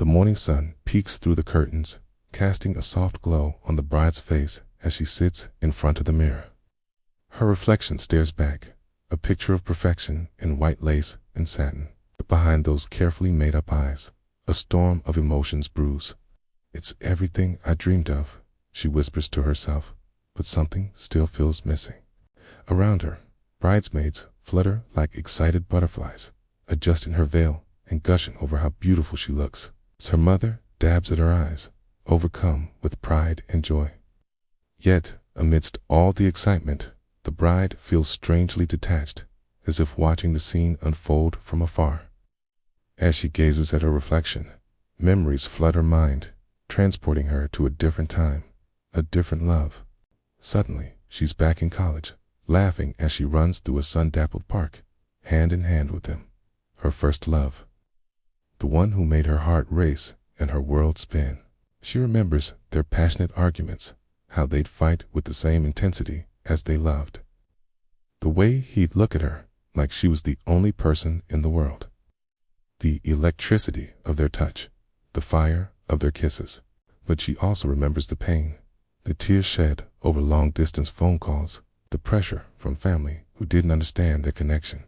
The morning sun peeks through the curtains, casting a soft glow on the bride's face as she sits in front of the mirror. Her reflection stares back, a picture of perfection in white lace and satin. But behind those carefully made-up eyes, a storm of emotions brews. "It's everything I dreamed of," she whispers to herself, but something still feels missing. Around her, bridesmaids flutter like excited butterflies, adjusting her veil and gushing over how beautiful she looks. As her mother dabs at her eyes, overcome with pride and joy. Yet, amidst all the excitement, the bride feels strangely detached, as if watching the scene unfold from afar. As she gazes at her reflection, memories flood her mind, transporting her to a different time, a different love. Suddenly, she's back in college, laughing as she runs through a sun-dappled park, hand in hand with him, her first love. The one who made her heart race and her world spin. She remembers their passionate arguments, how they'd fight with the same intensity as they loved. The way he'd look at her like she was the only person in the world. The electricity of their touch, the fire of their kisses. But she also remembers the pain, the tears shed over long-distance phone calls, the pressure from family who didn't understand their connection.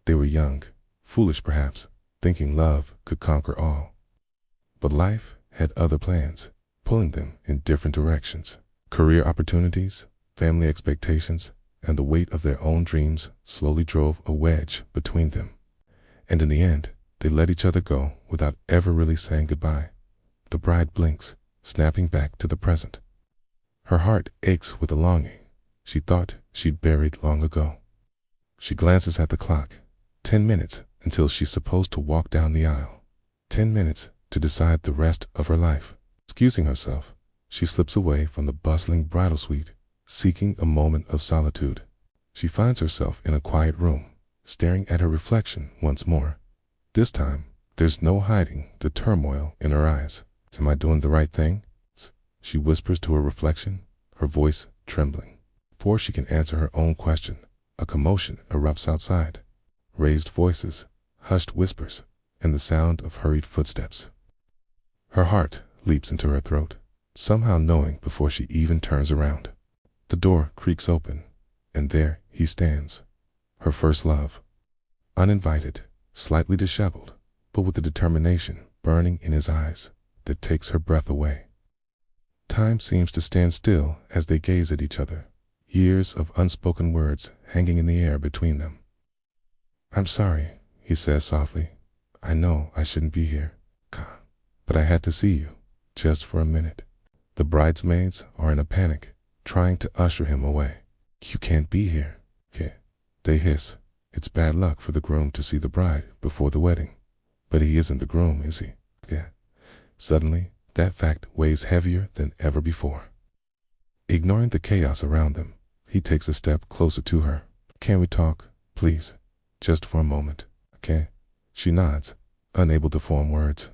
They were young, foolish perhaps, thinking love could conquer all. But life had other plans, pulling them in different directions. Career opportunities, family expectations, and the weight of their own dreams slowly drove a wedge between them. And in the end, they let each other go without ever really saying goodbye. The bride blinks, snapping back to the present. Her heart aches with a longing she thought she'd buried long ago. She glances at the clock. 10 minutes until she's supposed to walk down the aisle. 10 minutes to decide the rest of her life. Excusing herself, she slips away from the bustling bridal suite, seeking a moment of solitude. She finds herself in a quiet room, staring at her reflection once more. This time, there's no hiding the turmoil in her eyes. "Am I doing the right thing?" she whispers to her reflection, her voice trembling. Before she can answer her own question, a commotion erupts outside. Raised voices, hushed whispers, and the sound of hurried footsteps. Her heart leaps into her throat, somehow knowing before she even turns around. The door creaks open, and there he stands, her first love. Uninvited, slightly disheveled, but with a determination burning in his eyes that takes her breath away. Time seems to stand still as they gaze at each other, years of unspoken words hanging in the air between them. "I'm sorry," he says softly. "I know I shouldn't be here, but I had to see you, just for a minute." The bridesmaids are in a panic, trying to usher him away. "You can't be here," they hiss. It's bad luck for the groom to see the bride before the wedding. But he isn't the groom, is he? Suddenly, that fact weighs heavier than ever before. Ignoring the chaos around them, he takes a step closer to her. "Can we talk, please? Just for a moment, okay?" She nods, unable to form words.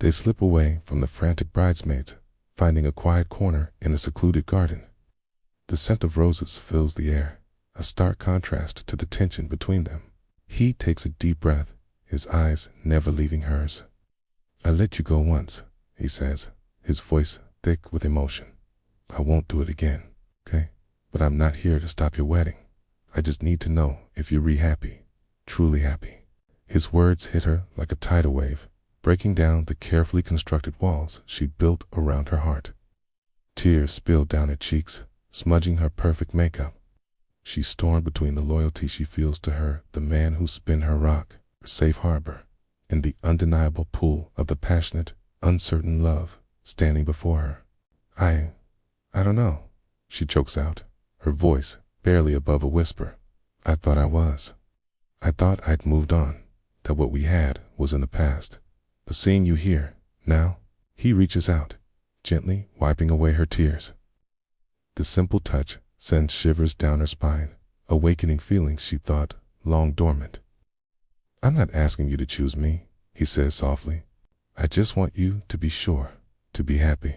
They slip away from the frantic bridesmaids, finding a quiet corner in a secluded garden. The scent of roses fills the air, a stark contrast to the tension between them. He takes a deep breath, his eyes never leaving hers. "I let you go once," he says, his voice thick with emotion. "I won't do it again, okay? But I'm not here to stop your wedding. I just need to know if you're happy, truly happy." His words hit her like a tidal wave, breaking down the carefully constructed walls she'd built around her heart. Tears spilled down her cheeks, smudging her perfect makeup. She's torn between the loyalty she feels to her, the man who's been her rock, her safe harbor, and the undeniable pull of the passionate, uncertain love standing before her. I don't know," she chokes out, her voice barely above a whisper. "I thought I was. I thought I'd moved on, that what we had was in the past. But seeing you here, now," he reaches out, gently wiping away her tears. The simple touch sends shivers down her spine, awakening feelings she thought long dormant. "I'm not asking you to choose me," he says softly. "I just want you to be sure, to be happy.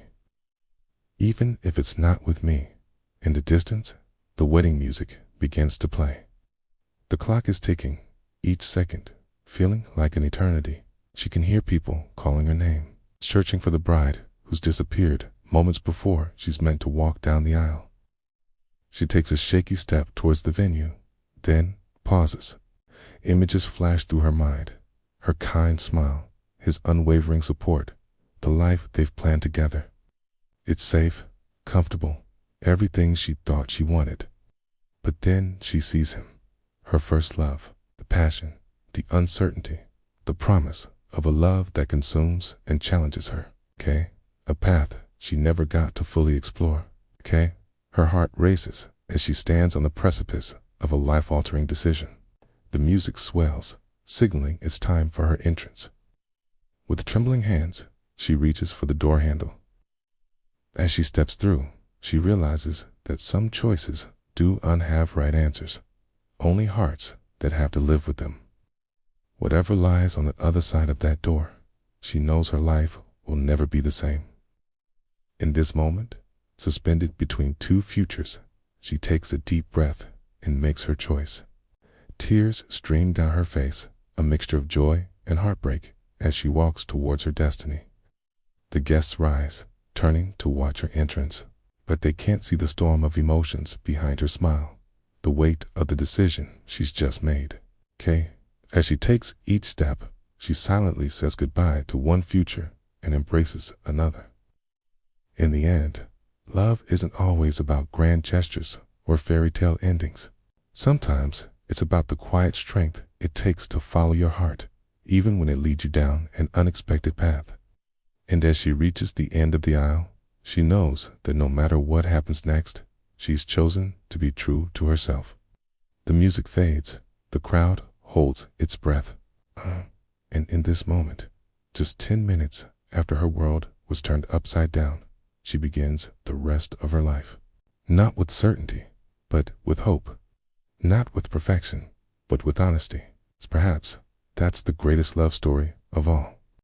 Even if it's not with me." In the distance, the wedding music begins to play. The clock is ticking, each second feeling like an eternity. She can hear people calling her name, searching for the bride who's disappeared moments before she's meant to walk down the aisle. She takes a shaky step towards the venue, then pauses. Images flash through her mind. Her kind smile, his unwavering support, the life they've planned together. It's safe, comfortable, everything she thought she wanted. But then she sees him, her first love, the passion, the uncertainty, the promise of a love that consumes and challenges her. A path she never got to fully explore. Her heart races as she stands on the precipice of a life-altering decision. The music swells, signaling it's time for her entrance. With trembling hands, she reaches for the door handle. As she steps through, she realizes that some choices do not have right answers, only hearts that have to live with them. Whatever lies on the other side of that door, she knows her life will never be the same. In this moment, suspended between two futures, she takes a deep breath and makes her choice. Tears stream down her face, a mixture of joy and heartbreak, as she walks towards her destiny. The guests rise, turning to watch her entrance, but they can't see the storm of emotions behind her smile, the weight of the decision she's just made. As she takes each step, she silently says goodbye to one future and embraces another. In the end, love isn't always about grand gestures or fairy tale endings. Sometimes it's about the quiet strength it takes to follow your heart, even when it leads you down an unexpected path. And as she reaches the end of the aisle, she knows that no matter what happens next, she's chosen to be true to herself. The music fades, the crowd holds its breath. And in this moment, just 10 minutes after her world was turned upside down, she begins the rest of her life. Not with certainty, but with hope. Not with perfection, but with honesty. Perhaps that's the greatest love story of all.